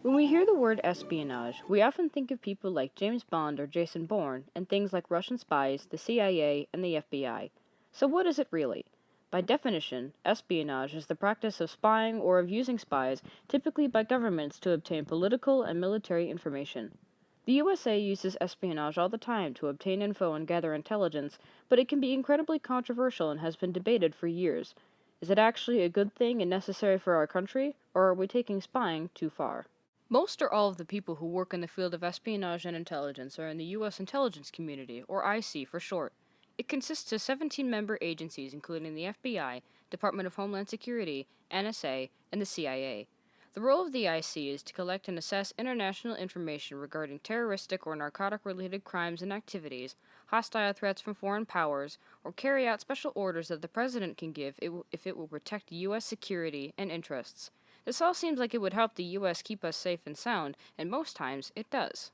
When we hear the word espionage, we often think of people like James Bond or Jason Bourne, and things like Russian spies, the CIA, and the FBI. So, what is it really? By definition, espionage is the practice of spying or of using spies, typically by governments, to obtain political and military information. The USA uses espionage all the time to obtain info and gather intelligence, but it can be incredibly controversial and has been debated for years. Is it actually a good thing and necessary for our country, or are we taking spying too far? Most or all of the people who work in the field of espionage and intelligence are in the U.S. intelligence community, or IC for short. It consists of 17 member agencies, including the FBI, Department of Homeland Security, NSA, and the CIA. The role of the IC is to collect and assess international information regarding terroristic or narcotic related crimes and activities, hostile threats from foreign powers, or carry out special orders that the President can give if it will protect U.S. security and interests. This all seems like it would help the US keep us safe and sound, and most times it does.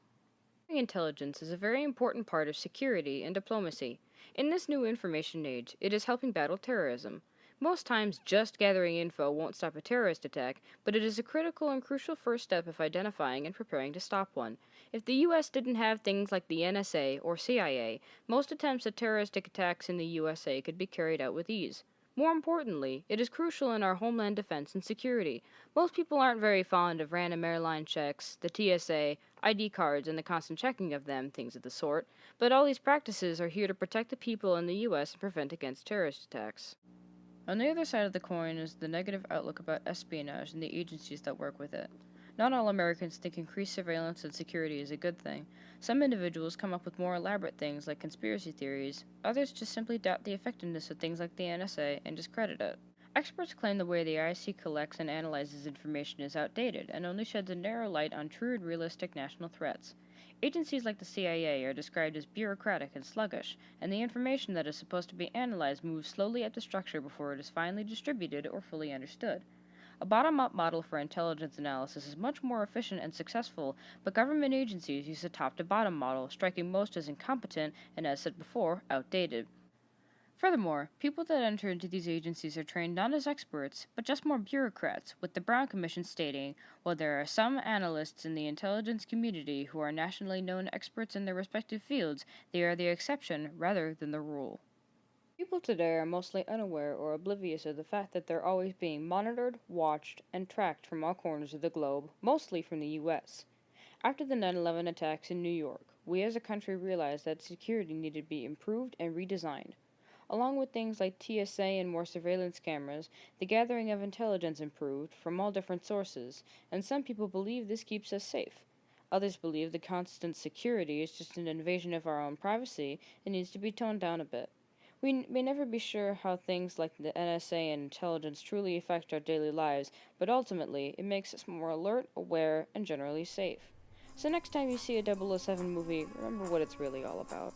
Intelligence is a very important part of security and diplomacy. In this new information age, it is helping battle terrorism. Most times, just gathering info won't stop a terrorist attack, but it is a critical and crucial first step of identifying and preparing to stop one. If the US didn't have things like the NSA or CIA, most attempts at terroristic attacks in the USA could be carried out with ease. More importantly, it is crucial in our homeland defense and security. Most people aren't very fond of random airline checks, the TSA, ID cards, and the constant checking of them, things of the sort, but all these practices are here to protect the people in the US and prevent against terrorist attacks. On the other side of the coin is the negative outlook about espionage and the agencies that work with it. Not all Americans think increased surveillance and security is a good thing. Some individuals come up with more elaborate things like conspiracy theories, others just simply doubt the effectiveness of things like the NSA and discredit it. Experts claim the way the IC collects and analyzes information is outdated and only sheds a narrow light on true and realistic national threats. Agencies like the CIA are described as bureaucratic and sluggish, and the information that is supposed to be analyzed moves slowly up the structure before it is finally distributed or fully understood. A bottom up model for intelligence analysis is much more efficient and successful, but government agencies use a top to bottom model, striking most as incompetent and, as said before, outdated. Furthermore, people that enter into these agencies are trained not as experts, but just more bureaucrats, with the Brown Commission stating, while there are some analysts in the intelligence community who are nationally known experts in their respective fields, they are the exception rather than the rule. People today are mostly unaware or oblivious of the fact that they're always being monitored, watched, and tracked from all corners of the globe, mostly from the US. After the 9/11 attacks in New York, we as a country realized that security needed to be improved and redesigned. Along with things like TSA and more surveillance cameras, the gathering of intelligence improved from all different sources, and some people believe this keeps us safe. Others believe the constant security is just an invasion of our own privacy and needs to be toned down a bit. We may never be sure how things like the NSA and intelligence truly affect our daily lives, but ultimately, it makes us more alert, aware, and generally safe. So next time you see a 007 movie, remember what it's really all about.